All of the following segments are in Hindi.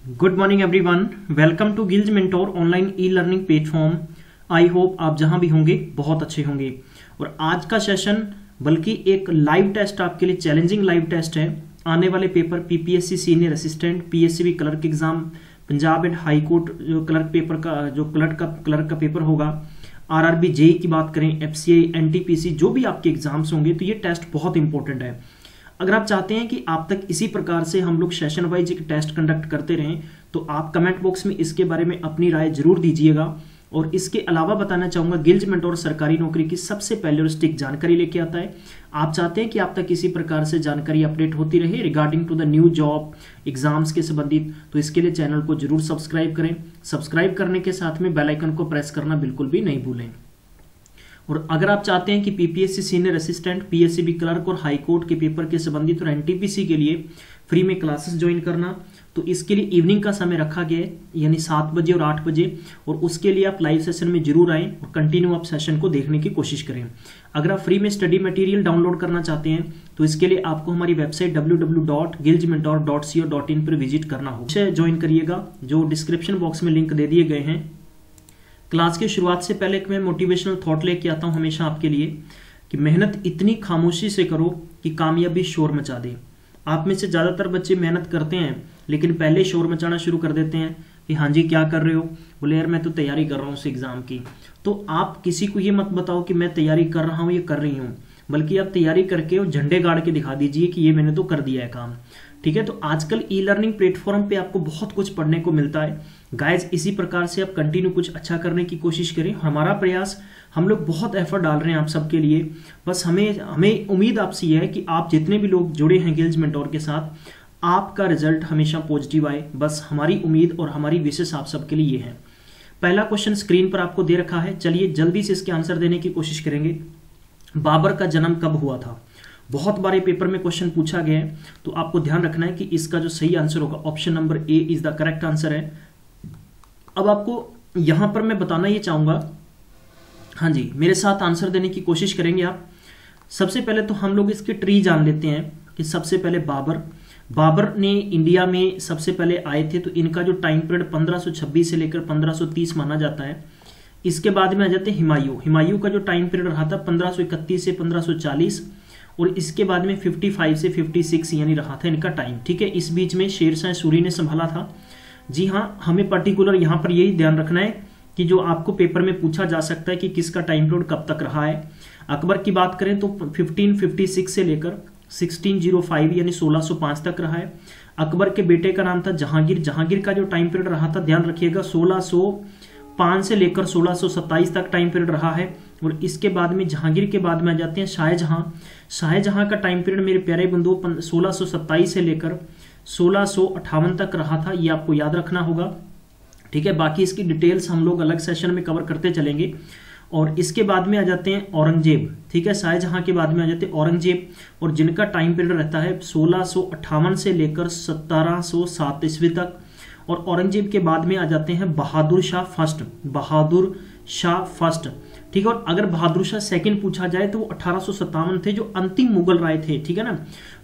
Good morning everyone, welcome to Gillz Mentor online e learning platform. I hope आप जहां भी होंगे बहुत अच्छे होंगे। और आज का सेशन बल्कि एक लाइव टेस्ट आपके लिए चैलेंजिंग लाइव टेस्ट है। आने वाले paper PPSC senior assistant, PSCB clerk exam, Punjab and high court जो क्लर्क पेपर का जो क्लर्क का पेपर होगा, आरआरबी जेई की बात करें, एफसीआई, एनटीपीसी, जो भी आपके एग्जाम्स होंगे, तो ये टेस्ट बहुत इंपॉर्टेंट है। अगर आप चाहते हैं कि आप तक इसी प्रकार से हम लोग सेशन वाइज एक टेस्ट कंडक्ट करते रहें, तो आप कमेंट बॉक्स में इसके बारे में अपनी राय जरूर दीजिएगा। और इसके अलावा बताना चाहूंगा, गिल्ज मेंटोर सरकारी नौकरी की सबसे पहले और स्टिक जानकारी लेके आता है। आप चाहते हैं कि आप तक इसी प्रकार से जानकारी अपडेट होती रहे regarding to the new job exams के संबंधित, तो इसके लिए चैनल को जरूर सब्सक्राइब करें। सब्सक्राइब करने के साथ में बेल आइकन को प्रेस करना बिल्कुल भी नहीं भूलें। और अगर आप चाहते हैं कि PPSC senior assistant, PSCB clerk और हाई कोर्ट के पेपर के संबंधित और एनटीपीसी के लिए फ्री में क्लासेस ज्वाइन करना, तो इसके लिए इवनिंग का समय रखा गया है, यानी 7 बजे और 8 बजे। और उसके लिए आप लाइव सेशन में जरूर आएं और कंटिन्यू आप सेशन को देखने की कोशिश करें। अगर आप फ्री में स्टडी मटेरियल डाउनलोड करना चाहते हैं, तो इसके लिए आपको हमारी वेबसाइट www.giljmentor.co.in पर विजिट करना होगा। ज्वाइन करिएगा, जो डिस्क्रिप्शन बॉक्स में लिंक दे दिए गए हैं। क्लास की शुरुआत से पहले मैं मोटिवेशनल थॉट लेके आता हूं हमेशा आपके लिए, कि मेहनत इतनी खामोशी से करो कि कामयाबी शोर मचा दे। आप में से ज्यादातर बच्चे मेहनत करते हैं, लेकिन पहले शोर मचाना शुरू कर देते हैं कि हाँ जी क्या कर रहे हो, बोले यार मैं तो तैयारी कर रहा हूँ उस एग्जाम की। तो आप किसी को ये मत बताओ कि मैं तैयारी कर रहा हूँ या कर रही हूँ, बल्कि आप तैयारी करके और झंडे गाड़ के दिखा दीजिए कि ये मैंने तो कर दिया है काम। ठीक है, तो आजकल ई लर्निंग प्लेटफॉर्म पे आपको बहुत कुछ पढ़ने को मिलता है गाइज। इसी प्रकार से आप कंटिन्यू कुछ अच्छा करने की कोशिश करें। हमारा प्रयास, हम लोग बहुत एफर्ट डाल रहे हैं आप सबके लिए। बस हमें उम्मीद आपसे यह है कि आप जितने भी लोग जुड़े हैं गिल्ज मेंटोर के साथ, आपका रिजल्ट हमेशा पॉजिटिव आए। बस हमारी उम्मीद और हमारी विशेष आप सबके लिए ये है। पहला क्वेश्चन स्क्रीन पर आपको दे रखा है, चलिए जल्दी से इसके आंसर देने की कोशिश करेंगे। बाबर का जन्म कब हुआ था? बहुत बार पेपर में क्वेश्चन पूछा गया है, तो आपको ध्यान रखना है कि इसका जो सही आंसर होगा option number A is the correct answer है। अब आपको यहां पर मैं बताना ये चाहूंगा, हाँ जी मेरे साथ आंसर देने की कोशिश करेंगे आप। सबसे पहले तो हम लोग इसके ट्री जान लेते हैं कि सबसे पहले बाबर ने इंडिया में सबसे पहले आए थे, तो इनका जो टाइम पीरियड 1526 से लेकर 1530 माना जाता है। इसके बाद में आ जाते हैं हिमायू का जो टाइम पीरियड रहा था 1531 से 1540, और इसके बाद में 55 से 56 यानी रहा था इनका टाइम। ठीक है, इस बीच में शेरशाह सूरी ने संभाला था। जी हाँ, हमें पर्टिकुलर यहाँ पर यही ध्यान रखना है कि जो आपको पेपर में पूछा जा सकता है कि किसका टाइम पीरियड कब तक रहा है। अकबर की बात करें तो 1556 से लेकर 1605 यानी 1605 तक रहा है। अकबर के बेटे का नाम था जहांगीर का जो टाइम पीरियड रहा था, ध्यान रखिएगा 1605 से लेकर 1627 तक टाइम पीरियड रहा है। और इसके बाद में जहांगीर के बाद में आ जाते हैं शाहजहां का टाइम पीरियड मेरे प्यारे बंधुओं 1627 से लेकर 1658 तक रहा था, ये आपको याद रखना होगा। ठीक है, बाकी इसकी डिटेल्स हम लोग अलग सेशन में कवर करते चलेंगे। और इसके बाद में आ जाते हैं औरंगजेब। ठीक है, शाहजहां के बाद में आ जाते हैं औरंगजेब, और जिनका टाइम पीरियड रहता है 1658 से लेकर 1707 ईस्वी तक। और औरंगजेब के बाद में आ जाते हैं बहादुर शाह फर्स्ट। ठीक है, और अगर बहादुर शाह सेकंड पूछा जाए तो वो 1857 थे, जो अंतिम मुगल राय थे। ठीक है ना,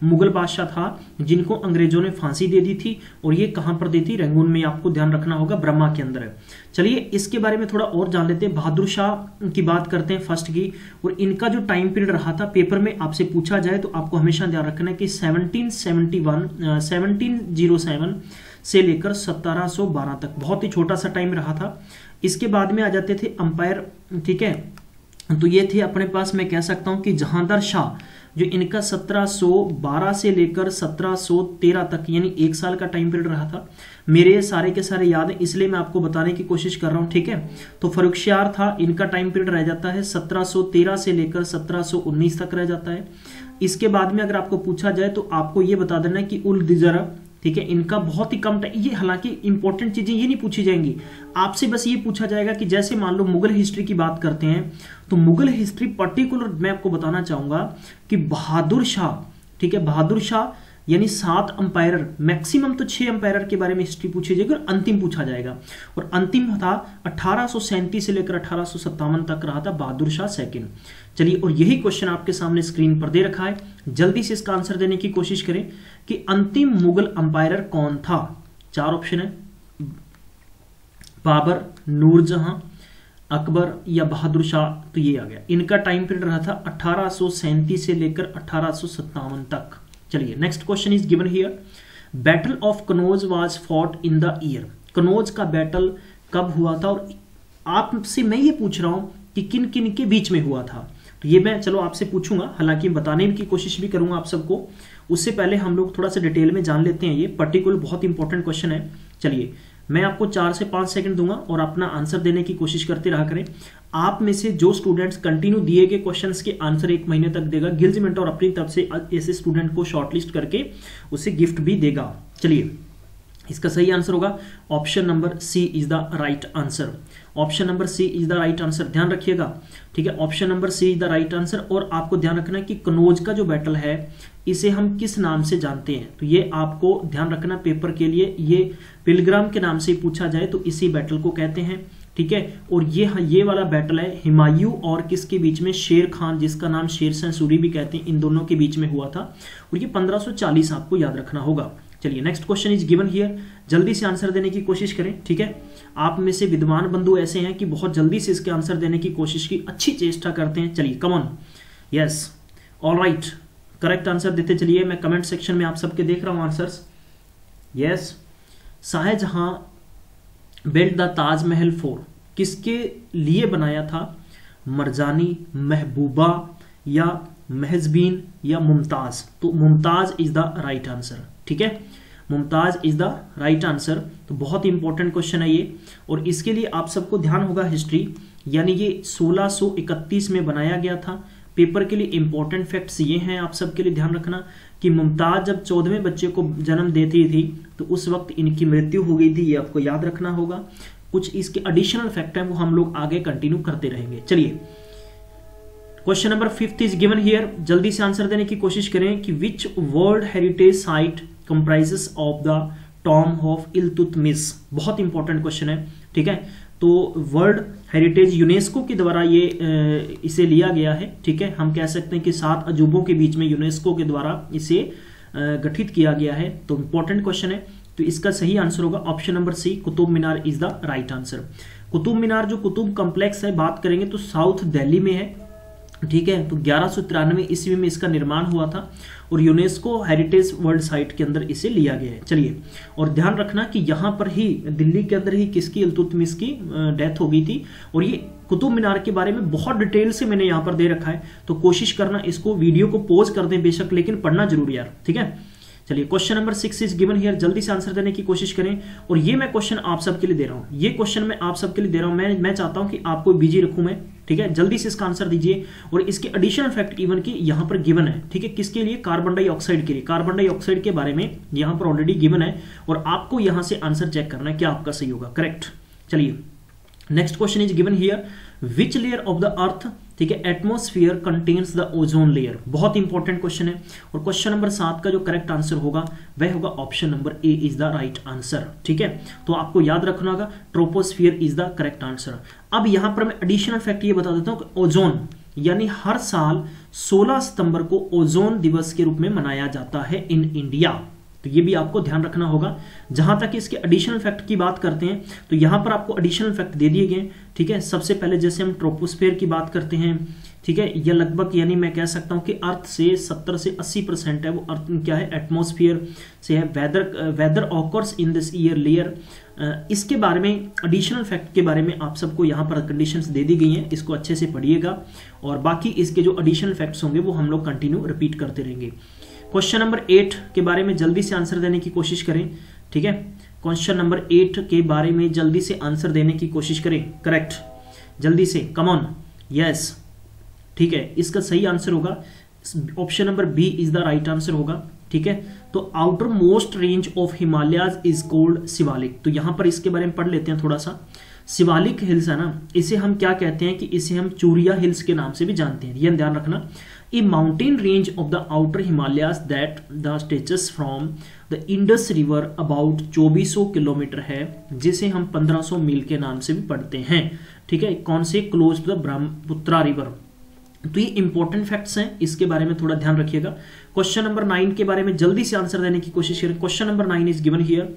मुगल बादशाह था जिनको अंग्रेजों ने फांसी दे दी थी, और ये कहां पर दी थी? रंगून में, आपको ध्यान रखना होगा, ब्रह्मा के अंदर है। चलिए इसके बारे में थोड़ा और जान लेते हैं। बहादुर शाह की बात करते हैं फर्स्ट की, और इनका जो टाइम पीरियड रहा था पेपर में आपसे पूछा जाए तो आपको हमेशा ध्यान रखना है कि 1707 से लेकर 1712 तक, बहुत ही छोटा सा टाइम रहा था। इसके बाद में आ जाते थे अंपायर। ठीक है, तो ये थे अपने पास, मैं कह सकता हूं कि जहांदार शाह, जो इनका 1712 से लेकर 1713 तक यानी 1 साल का टाइम पीरियड रहा था। मेरे सारे के सारे याद है, इसलिए मैं आपको बताने की कोशिश कर रहा हूं। ठीक है, तो फर्रुखसियार था, इनका टाइम पीरियड रह जाता है 1713 से लेकर 1719 तक रह जाता है। इसके बाद में अगर आपको पूछा जाए तो आपको ये बता देना है कि उल दिजरा, ठीक है, इनका बहुत ही कम टाइम। ये हालांकि इंपॉर्टेंट चीजें ये नहीं पूछी जाएंगी आपसे, बस ये पूछा जाएगा कि जैसे मान लो मुगल हिस्ट्री की बात करते हैं, तो मुगल हिस्ट्री पर्टिकुलर मैं आपको बताना चाहूंगा कि बहादुर शाह, ठीक है, बहादुर शाह यानी 7 अंपायर, मैक्सिमम तो 6 अंपायर के बारे में हिस्ट्री पूछी जाएगी और अंतिम पूछा जाएगा। और अंतिम था 1837 से लेकर 1857 तक रहा था बहादुर शाह सेकंड। चलिए, और यही क्वेश्चन आपके सामने स्क्रीन पर दे रखा है, जल्दी से इसका आंसर देने की कोशिश करें कि अंतिम मुगल अंपायर कौन था। 4 ऑप्शन है, बाबर, नूरजहां, अकबर या बहादुर शाह। तो ये आ गया। इनका टाइम पीरियड रहा था 1837 से लेकर 1857 तक। चलिए next question is given here, battle of Kannauj was fought in the year. Kannauj का बैटल कब हुआ था, और आपसे मैं ये पूछ रहा हूं कि किन किन के बीच में हुआ था। तो ये मैं चलो आपसे पूछूंगा, हालांकि बताने की कोशिश भी करूंगा आप सबको। उससे पहले हम लोग थोड़ा सा डिटेल में जान लेते हैं, ये पर्टिकुलर बहुत इंपॉर्टेंट क्वेश्चन है। चलिए मैं आपको 4 से 5 सेकंड दूंगा और अपना आंसर देने की कोशिश करते रहा करें। आप में से जो स्टूडेंट्स कंटिन्यू दिए गए क्वेश्चंस के आंसर 1 महीने तक देगा, गिल्ज मेंटोर अपनी तरफ से ऐसे स्टूडेंट को शॉर्टलिस्ट करके उसे गिफ्ट भी देगा। चलिए इसका सही आंसर होगा option number C is the right answer. Option number C is the right answer, ध्यान रखिएगा, ठीक है। Option number C is the right answer. और आपको ध्यान रखना है कि कनौज का जो बैटल है इसे हम किस नाम से जानते हैं, तो ये आपको ध्यान रखना पेपर के लिए। ये पिलग्राम के नाम से पूछा जाए तो इसी बैटल को कहते हैं, ठीक है। और ये वाला बैटल है हुमायूं और किसके बीच में, शेर खान, जिसका नाम शेरशाह सूरी भी कहते हैं, इन दोनों के बीच में हुआ था। और ये 1540 आपको याद रखना होगा। चलिए next question is given here, जल्दी से आंसर देने की कोशिश करें, ठीक है। आप में से विद्वान बंधु ऐसे हैं कि बहुत जल्दी से इसके आंसर देने की कोशिश की, अच्छी चेष्टा करते हैं। चलिए come on, yes, alright, correct answer देते चलिए। मैं कमेंट सेक्शन में आप सबके देख रहा हूं answers. Yes, Shah Jahan built the Taj Mahal for, किसके लिए बनाया था, मरजानी, महबूबा या महजबीन या मुमताज। तो Mumtaz is the right answer, ठीक है, Mumtaz is the right answer. तो बहुत इंपॉर्टेंट क्वेश्चन है ये, और इसके लिए आप सबको ध्यान होगा हिस्ट्री, यानी ये 1631 में बनाया गया था। पेपर के लिए इंपॉर्टेंट फैक्ट्स ये हैं, आप सबके लिए ध्यान रखना कि मुमताज जब 14वें बच्चे को जन्म देती थी तो उस वक्त इनकी मृत्यु हो गई थी, ये आपको याद रखना होगा। कुछ इसके एडिशनल फैक्ट हैं वो हम लोग आगे कंटिन्यू करते रहेंगे। चलिए question number 5 is given here, जल्दी से आंसर देने की कोशिश करें कि विच world heritage site comprises of the Tom of Iltutmish. बहुत इंपॉर्टेंट क्वेश्चन है, ठीक है। तो वर्ल्ड हेरिटेज यूनेस्को के द्वारा ये इसे लिया गया है, ठीक है। हम कह सकते हैं कि 7 अजूबों के बीच में यूनेस्को के द्वारा इसे गठित किया गया है। तो इंपॉर्टेंट क्वेश्चन है, तो इसका सही आंसर होगा option number C, Qutub Minar is the right answer. Qutub Minar जो कुतुब कॉम्प्लेक्स है बात करेंगे तो साउथ दिल्ली में है, ठीक है। तो 1193 ईस्वी में इसका निर्माण हुआ था और यूनेस्को हेरिटेज वर्ल्ड साइट के अंदर इसे लिया गया है। चलिए, और ध्यान रखना कि यहां पर ही दिल्ली के अंदर ही किसकी, इल्तुतमिश की डेथ हो गई थी। और ये कुतुब मीनार के बारे में बहुत डिटेल से मैंने यहां पर दे रखा है, तो कोशिश करना इसको वीडियो को पॉज कर दें बेशक, लेकिन पढ़ना जरूर यार, ठीक है। चलिए question number 6 is given here, जल्दी से आंसर देने की कोशिश करें। और ये मैं क्वेश्चन आप सबके लिए दे रहा हूं, ये क्वेश्चन मैं आप सबके लिए दे रहा हूं, मैं चाहता हूं कि आपको बिजी रखूं मैं, ठीक है। जल्दी से इसका आंसर दीजिए। और इसके एडिशनल फैक्ट इवन की यहां पर गिवन है, ठीक है। किसके लिए, कार्बन डाइऑक्साइड के लिए। कार्बन डाइऑक्साइड के बारे में यहां पर ऑलरेडी गिवन है और आपको यहां से आंसर चेक करना है क्या आपका सही होगा, करेक्ट। चलिए next question is given here, which layer of the earth, ठीक है, atmosphere contains the ozone layer. बहुत इंपॉर्टेंट क्वेश्चन है। और क्वेश्चन नंबर 7 का जो करेक्ट आंसर होगा वह होगा option number A is the right answer, ठीक है। तो आपको याद रखना होगा troposphere is the correct answer. अब यहां पर मैं एडिशनल फैक्ट ये बता देता हूं कि ओजोन, यानी हर साल 16 सितंबर को ओजोन दिवस के रूप में मनाया जाता है इन इंडिया। तो ये भी आपको ध्यान रखना होगा। जहां तक इसके एडिशनल फैक्ट की बात करते हैं तो यहां पर आपको एडिशनल फैक्ट दे दिए गए, ठीक है। सबसे पहले जैसे हम ट्रोपोस्फेयर की बात करते हैं, ठीक है, यह लगभग यानी मैं कह सकता हूं कि अर्थ से 70 से 80% है वो अर्थ क्या है, एटमॉस्फेयर से है। Weather occurs in this year layer, इसके बारे में एडिशनल फैक्ट के बारे में आप सबको यहाँ पर कंडीशंस दे दी गई हैं, इसको अच्छे से पढ़िएगा। और बाकी इसके जो एडिशनल फैक्ट्स होंगे वो हम लोग कंटिन्यू रिपीट करते रहेंगे। क्वेश्चन नंबर 8 के बारे में जल्दी से आंसर देने की कोशिश करें, ठीक है। क्वेश्चन नंबर 8 के बारे में जल्दी से आंसर देने की कोशिश करें, करेक्ट, जल्दी से, कम ऑन, यस, ठीक है। इसका सही आंसर होगा option number B is the right answer होगा, ठीक है। तो outer most range of Himalayas is called Shivalik. तो यहां पर इसके बारे में पढ़ लेते हैं थोड़ा सा। शिवालिक हिल्स है ना, इसे हम क्या कहते हैं कि इसे हम चूरिया हिल्स के नाम से भी जानते हैं, ये ध्यान रखना। ए mountain range of the outer Himalayas that the stretches from the Indus river about 2400 kilometre है, जिसे हम 1500 मील के नाम से भी पढ़ते हैं, ठीक है। कौन से, close to the Brahmaputra river. तो ये इंपॉर्टेंट फैक्ट्स हैं, इसके बारे में थोड़ा ध्यान रखिएगा। क्वेश्चन नंबर 9 के बारे में जल्दी से आंसर देने की कोशिश करें। Question number 9 is given here,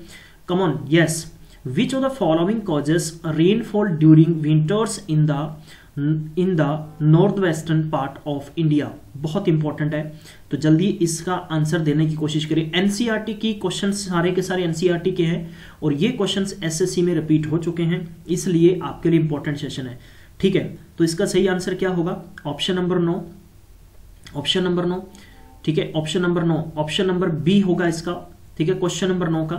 come on, yes, which of the following causes rainfall during winters in the north western part of India. बहुत इंपॉर्टेंट है, तो जल्दी इसका आंसर देने की कोशिश करिए। एनसीईआरटी की क्वेश्चन सारे के सारे एनसीईआरटी के हैं और ये क्वेश्चंस एसएससी में रिपीट हो चुके हैं, इसलिए आपके लिए इंपॉर्टेंट सेशन है। ठीक है, तो इसका सही आंसर क्या होगा? Option number 9, option number 9। ठीक है, option number 9, option number B होगा इसका। ठीक है, क्वेश्चन नंबर 9 का।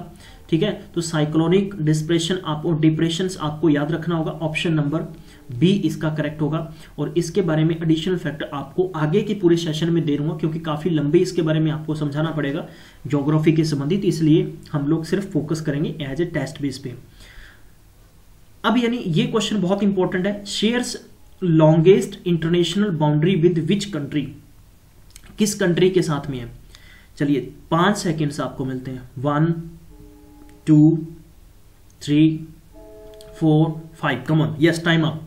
ठीक है, तो साइक्लोनिक डिप्रेशन आपको डिप्रेशंस आपको याद रखना होगा, ऑप्शन नंबर बी इसका करेक्ट होगा। और इसके बारे में एडिशनल फैक्ट आपको आगे के पूरे सेशन में दे दूंगा, क्योंकि काफी लंबे इसके बारे में आपको समझाना पड़ेगा ज्योग्राफी के संबंधित, इसलिए हम लोग सिर्फ फोकस करेंगे एज ए टेस्ट बेस पे। अब यानी ये क्वेश्चन बहुत इंपॉर्टेंट है, shares longest international boundary with which country, किस कंट्री के साथ में है? चलिए 5 सेकेंड्स आपको मिलते हैं। 1 2 3 4 5, come on, yes, time up.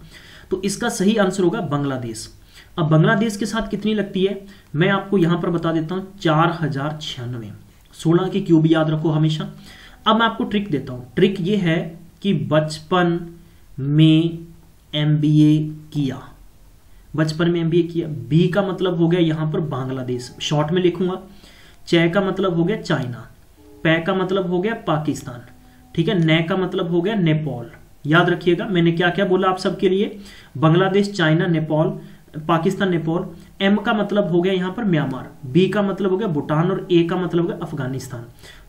तो इसका सही आंसर होगा बांग्लादेश। अब बांग्लादेश के साथ कितनी लगती है मैं आपको यहां पर बता देता हूं, 4096। 16 की क्यूब याद रखो हमेशा। अब मैं आपको ट्रिक देता हूं, ट्रिक ये है कि बचपन में एमबीए किया, बचपन में एमबीए किया, बी का मतलब हो गया यहां पर बांग्लादेश, शॉर्ट में लिखूंगा। चे का मतलब हो गया चाइना, पै का मतलब हो गया पाकिस्तान, ठीक है, नै का मतलब हो गया नेपाल। याद रखिएगा मैंने क्या क्या बोला आप सबके लिए, बांग्लादेश, चाइना, नेपाल, पाकिस्तान, नेपाल। एम का मतलब हो गया यहां पर म्यांमार, बी का मतलब हो गया भूटान और ए का मतलब हो गया अफगानिस्तान।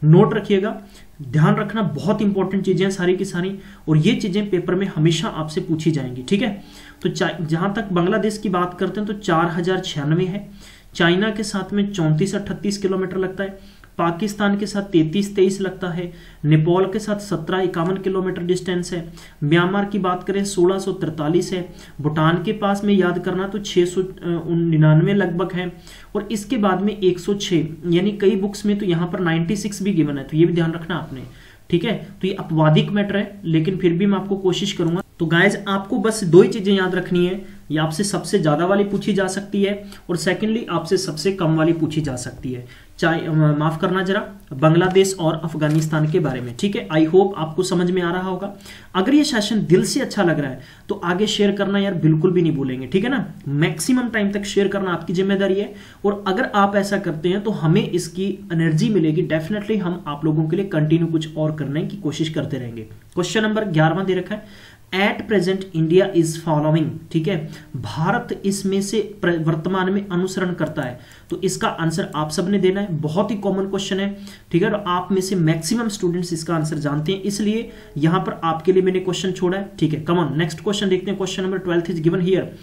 नोट रखिएगा, ध्यान रखना, बहुत इंपॉर्टेंट चीजें हैं सारी की सारी, और ये चीजें पेपर में हमेशा आपसे पूछी जाएंगी। ठीक है, तो जहां तक बांग्लादेश की बात करते हैं तो 4096 है, चाइना के साथ में 34-38 किलोमीटर लगता है, पाकिस्तान के साथ 33-23 लगता है, नेपाल के साथ 17-51 किलोमीटर डिस्टेंस है, म्यांमार की बात करें 1643 है, भूटान के पास में याद करना तो 699 लगभग है, और इसके बाद में 106, यानी कई बुक्स में तो यहाँ पर 96 भी गिवन है, तो ये भी ध्यान रखना आपने। ठीक है, तो ये अपवादिक मैटर है, लेकिन फिर भी मैं आपको कोशिश करूंगा। तो गाइज आपको बस 2 ही चीजें याद रखनी है, ये आपसे सबसे ज्यादा वाली पूछी जा सकती है और सेकेंडली आपसे सबसे कम वाली पूछी जा सकती है, चाहे माफ करना जरा, बांग्लादेश और अफगानिस्तान के बारे में। ठीक है, आई होप आपको समझ में आ रहा होगा। अगर ये सेशन दिल से अच्छा लग रहा है तो आगे शेयर करना यार बिल्कुल भी नहीं भूलेंगे, ठीक है ना, मैक्सिमम टाइम तक शेयर करना आपकी जिम्मेदारी है, और अगर आप ऐसा करते हैं तो हमें इसकी एनर्जी मिलेगी, डेफिनेटली हम आप लोगों के लिए कंटिन्यू कुछ और करने की कोशिश करते रहेंगे। क्वेश्चन नंबर 11वां दे रखा है, at present India is following, ठीक है, भारत इसमें से वर्तमान में अनुसरण करता है, तो इसका आंसर आप सबने देना है। बहुत ही कॉमन क्वेश्चन है, ठीक है, और आप में से मैक्सिमम स्टूडेंट्स इसका आंसर जानते हैं, इसलिए यहां पर आपके लिए मैंने क्वेश्चन छोड़ा है। ठीक है, कम ऑन, नेक्स्ट क्वेश्चन देखते हैं। Question number 12 is given here,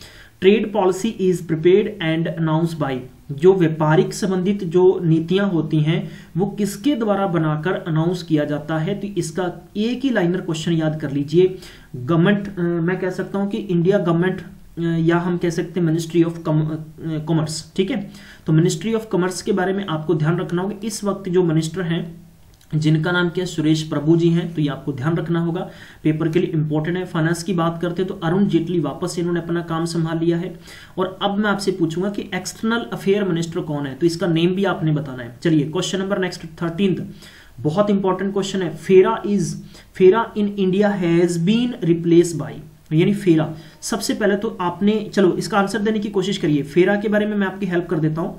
trade policy is prepared and announce bye, जो व्यापारिक संबंधित जो नीतियां होती हैं वो किसके द्वारा बनाकर अनाउंस किया जाता है, तो इसका एक ही लाइनर क्वेश्चन याद कर लीजिए। गवर्नमेंट, मैं कह सकता हूं कि इंडिया गवर्नमेंट, या हम कह सकते हैं मिनिस्ट्री ऑफ कॉमर्स। ठीक है, तो मिनिस्ट्री ऑफ कॉमर्स के बारे में आपको ध्यान रखना होगा। इस वक्त जो मिनिस्टर हैं जिनका नाम क्या, सुरेश प्रभु जी हैं, तो ये आपको ध्यान रखना होगा, पेपर के लिए इंपॉर्टेंट है। फाइनेंस की बात करते हैं तो अरुण जेटली वापस से इन्होंने अपना काम संभाल लिया है। और अब मैं आपसे पूछूंगा कि एक्सटर्नल अफेयर मिनिस्टर कौन है, तो इसका नेम भी आपने बताना है। चलिए क्वेश्चन नंबर नेक्स्ट 13, बहुत इंपॉर्टेंट क्वेश्चन है, FERA in India has been replace by, यानी फेरा। सबसे पहले तो आपने, चलो इसका आंसर देने की कोशिश करिए। फेरा के बारे में मैं आपकी हेल्प कर देता हूं।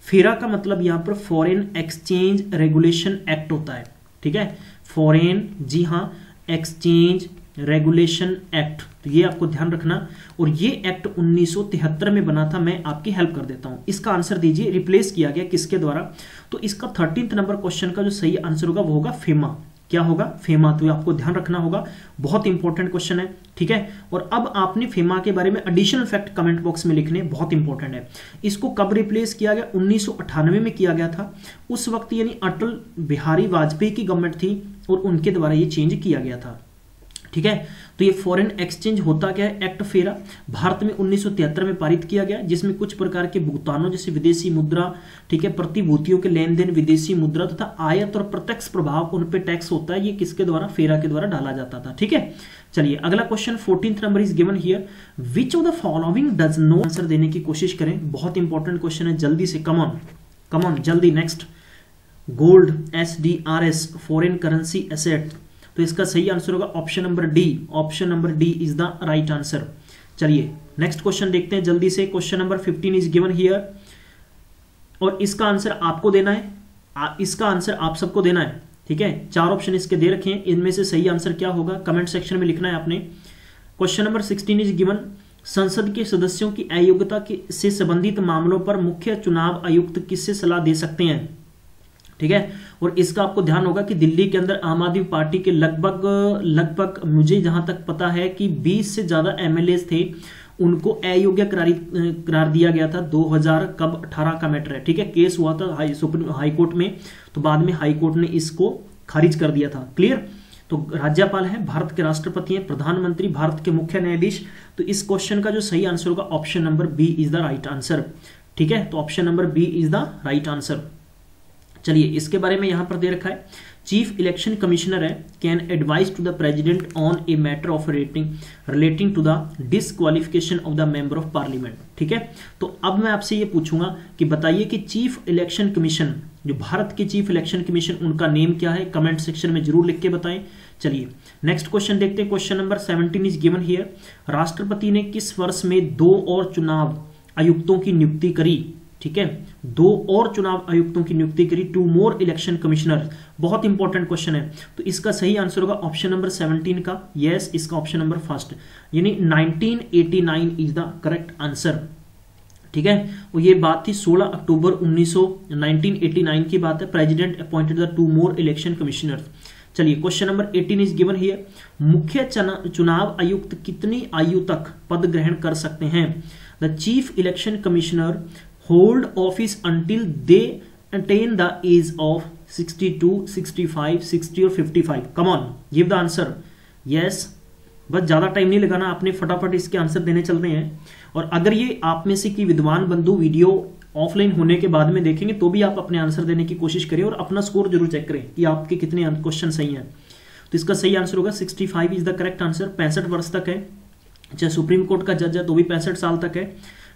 फेरा का मतलब यहां पर फॉरेन एक्सचेंज रेगुलेशन एक्ट होता है, ठीक है, फॉरेन, जी हां, एक्सचेंज रेगुलेशन एक्ट, तो ये आपको ध्यान रखना। और ये एक्ट 1973 में बना था, मैं आपकी हेल्प कर देता हूं। इसका आंसर दीजिए, रिप्लेस किया गया किसके द्वारा, तो इसका 13th नंबर क्वेश्चन का जो सही आंसर होगा वो होगा फेमा। क्या होगा, फेमा, तो आपको ध्यान रखना होगा, बहुत इंपॉर्टेंट क्वेश्चन है। ठीक है, और अब आपने फेमा के बारे में एडिशनल फैक्ट कमेंट बॉक्स में लिखने, बहुत इंपॉर्टेंट है। इसको कब रिप्लेस किया गया, 1998 में किया गया था। उस वक्त यानी अटल बिहारी वाजपेयी की गवर्नमेंट थी और उनके द्वारा ये चेंज किया गया था। ठीक है, तो ये फॉरेन एक्सचेंज होता क्या है, एक्ट फेरा भारत में 1973 में पारित किया गया, जिसमें कुछ प्रकार के भुगतानों जैसे विदेशी मुद्रा, ठीक है, प्रतिभूतियों के लेन देन, विदेशी मुद्रा तथा आयत और प्रत्यक्ष प्रभाव, उन पे टैक्स होता है, ये किसके द्वारा, फेरा के द्वारा डाला जाता था। ठीक है, चलिए अगला question 14th number is given here, which of the following does not, answer देने की कोशिश करें, बहुत इंपॉर्टेंट क्वेश्चन है, जल्दी से, कम ऑन जल्दी। Next gold, SDRS, foreign currency asset. तो इसका सही आंसर होगा option number D. Option number D is the right answer. चलिए नेक्स्ट क्वेश्चन देखते हैं जल्दी से। Question number 15 is given here और इसका आंसर आपको देना है, इसका आंसर आप सबको देना है, ठीक है। 4 ऑप्शन इसके दे रखे हैं, इनमें से सही आंसर क्या होगा कमेंट सेक्शन में लिखना है आपने। क्वेश्चन नंबर 16 इज गिवन, संसद के सदस्यों की अयोग्यता से संबंधित मामलों पर मुख्य चुनाव आयुक्त किससे सलाह दे सकते हैं, ठीक है। और इसका आपको ध्यान होगा कि दिल्ली के अंदर आम आदमी पार्टी के लगभग मुझे जहां तक पता है कि 20 से ज्यादा MLA थे, उनको अयोग्य करार दिया गया था। 2018 का मैटर है, ठीक है। केस हुआ था सुप्रीम हाई कोर्ट में, तो बाद में हाई कोर्ट ने इसको खारिज कर दिया था। क्लियर। तो राज्यपाल है, भारत के राष्ट्रपति हैं, प्रधानमंत्री, भारत के मुख्य न्यायाधीश। तो इस क्वेश्चन का जो सही आंसर होगा option number B is the right answer, ठीक है। तो option number B is the right answer. चलिए इसके बारे में यहां पर दे रखा है, चीफ इलेक्शन कमिश्नर है, can advise to the president on a matter of relating to the disqualification of the member of parliament, ठीक है। तो अब मैं आपसे ये पूछूंगा कि बताइए कि चीफ इलेक्शन कमीशन, जो भारत के चीफ इलेक्शन कमीशन, उनका नेम क्या है, कमेंट सेक्शन में जरूर लिख के बताएं। चलिए नेक्स्ट क्वेश्चन देखते हैं। Question number 17 is given here, राष्ट्रपति ने किस वर्ष में 2 और चुनाव आयुक्तों की नियुक्ति करी, ठीक है। 2 और चुनाव आयुक्तों की नियुक्ति करी, 2 मोर इलेक्शन कमिश्नर। बहुत इंपॉर्टेंट क्वेश्चन है। तो इसका सही आंसर होगा ऑप्शन नंबर 17 का, यस, इसका ऑप्शन नंबर फर्स्ट, यानी 1989 इज द करेक्ट आंसर, ठीक है। और ये बात थी 16 अक्टूबर 1989 की बात है। President appointed the 2 more election commissioner. चलिए question number 18 is given here, मुख्य चुनाव आयुक्त कितनी आयु तक पद ग्रहण कर सकते हैं। The chief election commissioner hold office until they attain the age of 62, 65, 60 और 55. Come on, give the answer. Yes. बस ज्यादा टाइम नहीं लगाना आपने, फटाफट इसके आंसर देने चलते हैं। और अगर ये आप में से कि विद्वान बंधु वीडियो ऑफलाइन होने के बाद में देखेंगे तो भी आप अपने आंसर देने की कोशिश करें और अपना स्कोर जरूर चेक करें कि आपके कितने क्वेश्चन सही हैं। तो इसका सही आंसर होगा 65 इज द करेक्ट आंसर। 65 वर्ष तक है, चाहे सुप्रीम कोर्ट का जज है तो भी 65 साल तक है,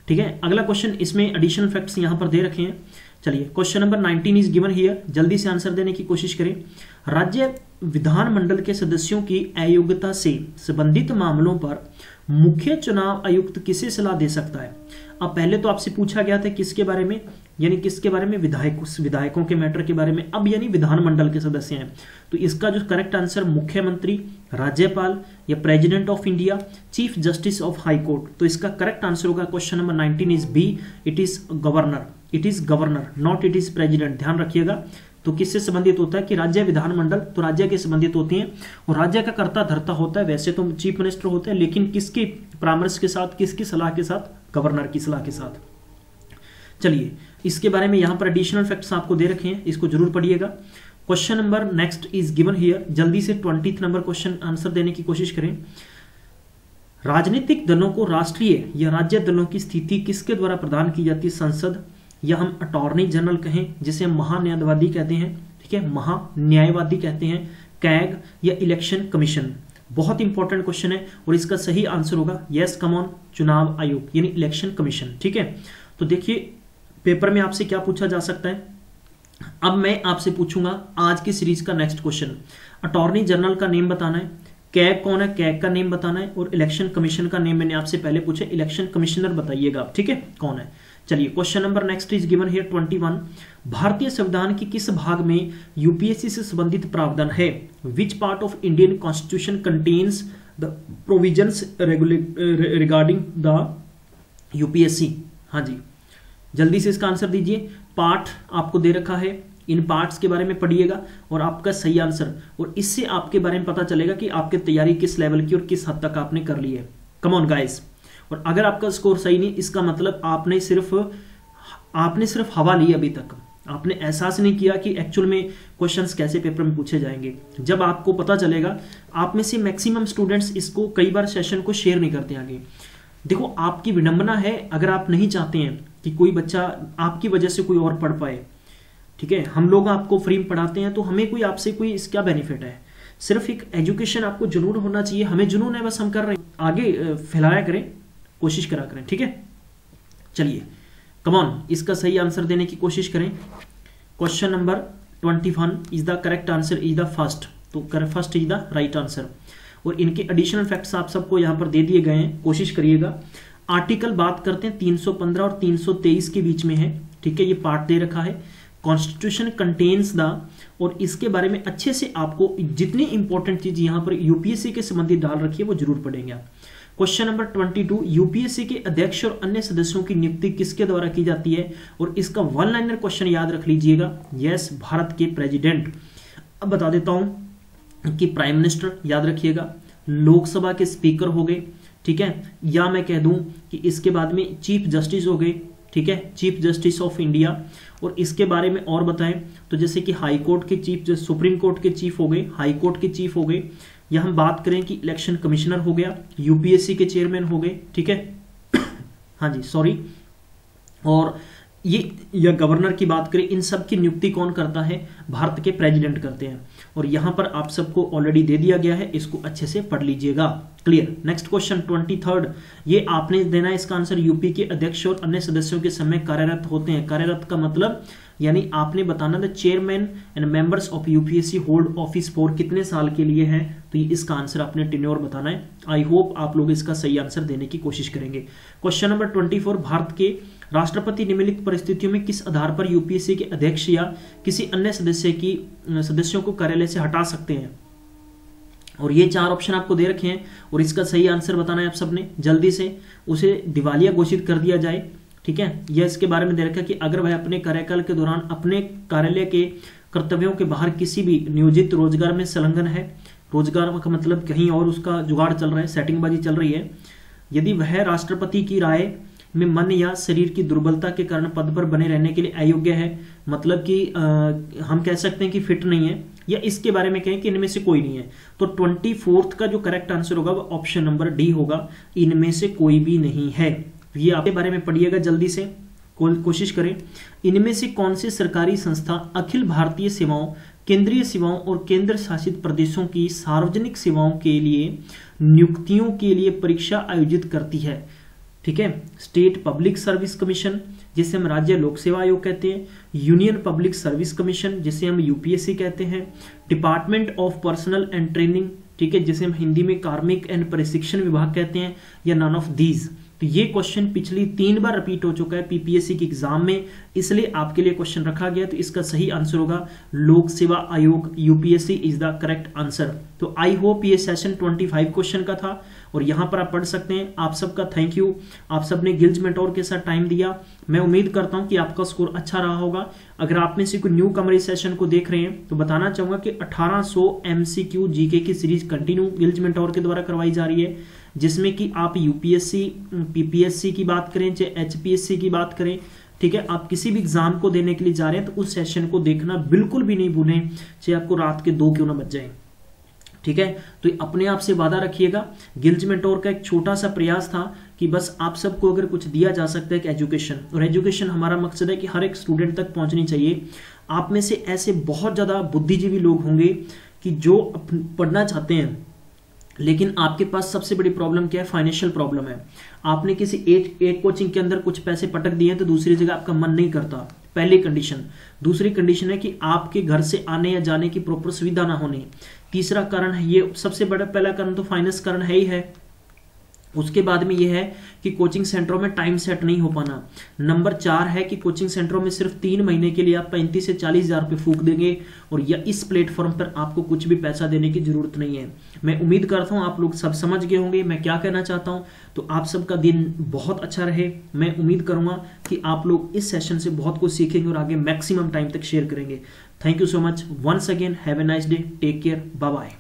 ठीक है। अगला क्वेश्चन, इसमें एडिशनल फैक्ट्स यहां पर दे रखे हैं। चलिए question number 19 is given here, जल्दी से आंसर देने की कोशिश करें। राज्य विधानमंडल के सदस्यों की अयोग्यता से संबंधित मामलों पर मुख्य चुनाव आयुक्त किसे सलाह दे सकता है। अब पहले तो आपसे पूछा गया था किसके बारे में, यानी किसके बारे में, विधायकों के मैटर के बारे में। अब यानी विधानमंडल के सदस्य हैं, तो इसका जो करेक्ट आंसर मुख्यमंत्री, राज्यपाल या president of India, chief justice of high court. तो इसका करेक्ट आंसर होगा question number 19 is B, it is governor. It is governor, not it is president, ध्यान रखिएगा। तो किससे संबंधित होता है कि राज्य विधानमंडल, तो राज्य के संबंधित होती हैं और राज्य का कर्ता धर्ता होता है, वैसे तो चीफ मिनिस्टर होते हैं, लेकिन किसकी परामर्श के साथ, किसकी सलाह के साथ, गवर्नर की सलाह के साथ। चलिए इसके बारे में यहां पर एडिशनल फैक्ट्स आपको दे रखे हैं, इसको जरूर पढ़िएगा। Question number next is given here, जल्दी से 20th नंबर क्वेश्चन आंसर देने की कोशिश करें। राजनीतिक दलों को राष्ट्रीय या राज्य दलों की स्थिति किसके द्वारा प्रदान की जाती है, संसद या हम अटॉर्नी जनरल कहें जिसे हम महान्यायवादी कहते हैं, ठीक है, महान्यायवादी कहते हैं, कैग या इलेक्शन कमीशन। बहुत इंपॉर्टेंट क्वेश्चन है और इसका सही आंसर होगा यस, कम ऑन, चुनाव आयोग यानी इलेक्शन कमीशन, ठीक है। तो देखिए पेपर में आपसे क्या पूछा जा सकता है। अब मैं आपसे पूछूंगा आज की सीरीज का नेक्स्ट क्वेश्चन, अटॉर्नी जनरल का नेम बताना है, कैग कौन है, कैग का नेम बताना है, और इलेक्शन कमीशन का नेम मैंने आपसे पहले पूछा, इलेक्शन कमिश्नर बताइएगा, ठीक है, कौन है। चलिए question number next is given here 21, भारतीय संविधान के किस भाग में यूपीएससी से संबंधित प्रावधान है। Which part of Indian constitution contains the provisions regarding the UPSC. हाँ जी, जल्दी से इसका आंसर दीजिए। पार्ट आपको दे रखा है, इन पार्ट्स के बारे में पढ़िएगा और आपका सही आंसर, और इससे आपके बारे में पता चलेगा कि आपकी तैयारी किस लेवल की और किस हद तक आपने कर ली है। Come on guys. और अगर आपका स्कोर सही नहीं, इसका मतलब आपने सिर्फ हवा ली अभी तक, आपने एहसास नहीं किया कि एक्चुअल में क्वेश्चंस कैसे पेपर में पूछे जाएंगे। जब आपको पता चलेगा, आप में से मैक्सिमम स्टूडेंट्स इसको कई बार सेशन को शेयर नहीं करते आगे। देखो आपकी विडंबना है अगर आप नहीं चाहते हैं कि कोई बच्चा आपकी वजह से कोई और पढ़ पाए, ठीक है। हम लोग आपको फ्री में पढ़ाते हैं तो हमें कोई आपसे कोई क्या बेनिफिट है। सिर्फ एक एजुकेशन आपको जुनून होना चाहिए, हमें जुनून है, बस हम कर रहे हैं, आगे फैलाया करें, कोशिश करा करें, ठीक है। चलिए कम ऑन, इसका सही आंसर देने की कोशिश करें। Question number 21 is the correct answer, is the first, तो first is the right answer. और इनके एडिशनल फैक्ट्स आप सबको यहाँ पर दे दिए गए हैं, कोशिश करिएगा। आर्टिकल बात करते हैं 315 और 323 के बीच में है, ठीक है, ये पार्ट दे रखा है। कॉन्स्टिट्यूशन कंटेन्स द, और इसके बारे में अच्छे से आपको जितनी इंपॉर्टेंट चीज यहाँ पर यूपीएससी के संबंधित डाल रखी है वो जरूर पढ़ेंगे आप। क्वेश्चन नंबर 22, यूपीएससी के अध्यक्ष और अन्य सदस्यों की नियुक्ति किसके द्वारा की जाती है? और इसका वन लाइनर क्वेश्चन याद रख लीजिएगा, यस, भारत के प्रेसिडेंट। अब बता देता हूं कि प्राइम मिनिस्टर याद रखिएगा, लोकसभा के स्पीकर हो गए, ठीक है, या मैं कह दूं कि इसके बाद में चीफ जस्टिस हो गए, ठीक है, चीफ जस्टिस ऑफ इंडिया। और इसके बारे में और बताएं तो जैसे कि हाई कोर्ट के चीफ, सुप्रीम कोर्ट के चीफ हो गए, हाई कोर्ट के चीफ हो गए, या हम बात करें कि इलेक्शन कमिश्नर हो गया, यूपीएससी के चेयरमैन हो गए, ठीक है, हाँ जी सॉरी। और ये या गवर्नर की बात करें, इन सब की नियुक्ति कौन करता है? भारत के प्रेसिडेंट करते हैं। और यहां पर आप सबको ऑलरेडी दे दिया गया है, इसको अच्छे से पढ़ लीजिएगा। क्लियर। नेक्स्ट क्वेश्चन 23, ये आपने देना है इसका आंसर। यूपी के अध्यक्ष और अन्य सदस्यों के समय कार्यरत होते हैं। कार्यरत का मतलब यानी आपने बताना the chairman and members of UPSC hold office for कितने साल के लिए है, तो ये इसका आंसर आपने टेन्योर बताना है। आई होप आप लोग इसका सही आंसर देने की कोशिश करेंगे। क्वेश्चन नंबर 24, भारत के राष्ट्रपति निम्नलिखित परिस्थितियों में किस आधार पर यूपीएससी के अध्यक्ष या किसी अन्य सदस्यों को कार्यालय से हटा सकते हैं? और ये 4 ऑप्शन आपको दे रखे हैं और इसका सही आंसर बताना है आप सबने। जल्दी से उसे दिवालिया घोषित कर दिया जाए, ठीक है। यह इसके बारे में दे रखा है कि अगर वह अपने कार्यकाल के दौरान अपने कार्यालय के कर्तव्यों के बाहर किसी भी नियोजित रोजगार में संलग्न है, रोजगार का मतलब कहीं और उसका जुगाड़ चल रहा है, सेटिंगबाजी चल रही है, यदि वह राष्ट्रपति की राय में मन या शरीर की दुर्बलता के कारण पद पर बने रहने के लिए अयोग्य है, मतलब कि हम कह सकते हैं कि फिट नहीं है, या इसके बारे में कहें कि इनमें से कोई नहीं है, तो 24 का जो करेक्ट आंसर होगा वो ऑप्शन नंबर डी होगा, इनमें से कोई भी नहीं है। ये आपके बारे में पढ़िएगा जल्दी से, कोशिश करें। इनमें से कौन सी सरकारी संस्था अखिल भारतीय सेवाओं, केंद्रीय सेवाओं और केंद्र शासित प्रदेशों की सार्वजनिक सेवाओं के लिए नियुक्तियों के लिए परीक्षा आयोजित करती है? ठीक है, स्टेट पब्लिक सर्विस कमीशन जिसे हम राज्य लोक सेवा आयोग कहते हैं, यूनियन पब्लिक सर्विस कमीशन जिसे हम यूपीएससी कहते हैं, department of personal and training, ठीक है, जिसे हम हिंदी में कार्मिक एंड प्रशिक्षण विभाग कहते हैं, या नन ऑफ दीज। तो ये क्वेश्चन पिछली 3 बार रिपीट हो चुका है पीपीएससी के एग्जाम में, इसलिए आपके लिए क्वेश्चन रखा गया। तो इसका सही आंसर होगा लोक सेवा आयोग, UPSC is the correct answer. तो आई होप ये सेशन 25 क्वेश्चन का था और यहां पर आप पढ़ सकते हैं। आप सबका थैंक यू, आप सबने गिल्ज मेंटोर के साथ टाइम दिया। मैं उम्मीद करता हूं कि आपका स्कोर अच्छा रहा होगा। अगर आप में से कोई न्यू कमर इस सेशन को देख रहे हैं तो बताना चाहूंगा कि 1800 एमसीक्यू जीके की सीरीज कंटिन्यू गिल्ज मेंटोर के द्वारा करवाई जा रही है, जिसमें कि आप यूपीएससी, पीपीएससी की बात करें चाहे एचपीएससी की बात करें, ठीक है, आप किसी भी एग्जाम को देने के लिए जा रहे हैं तो उस सेशन को देखना बिल्कुल भी नहीं भूलें, चाहे आपको रात के 2 क्यों ना बज जाए, ठीक है। तो अपने आप से वादा रखिएगा। गिल्ज मेंटोर का एक छोटा सा प्रयास था कि बस आप सबको अगर कुछ दिया जा सकता है कि एजुकेशन, और एजुकेशन हमारा मकसद है कि हर एक स्टूडेंट तक पहुंचनी चाहिए। आप में से ऐसे बहुत ज्यादा बुद्धिजीवी लोग होंगे कि जो पढ़ना चाहते हैं, लेकिन आपके पास सबसे बड़ी प्रॉब्लम क्या है? फाइनेंशियल प्रॉब्लम है। आपने किसी एक कोचिंग के अंदर कुछ पैसे पटक दिए तो दूसरी जगह आपका मन नहीं करता, पहली कंडीशन। दूसरी कंडीशन है कि आपके घर से आने या जाने की प्रॉपर सुविधा ना होने। तीसरा कारण है, ये सबसे बड़ा पहला कारण तो फाइनेंस कारण है ही है। उसके बाद में यह है कि कोचिंग सेंटरों में टाइम सेट नहीं हो पाना। नंबर 4 है कि कोचिंग सेंटरों में सिर्फ 3 महीने के लिए आप 35 से 40 हजार रुपये फूंक देंगे और या इस प्लेटफॉर्म पर आपको कुछ भी पैसा देने की जरूरत नहीं है। मैं उम्मीद करता हूं आप लोग सब समझ गए होंगे मैं क्या कहना चाहता हूं। तो आप सबका दिन बहुत अच्छा रहे। मैं उम्मीद करूंगा कि आप लोग इस सेशन से बहुत कुछ सीखेंगे और आगे मैक्सिमम टाइम तक शेयर करेंगे। Thank you so much once again, have a nice day, take care, bye bye.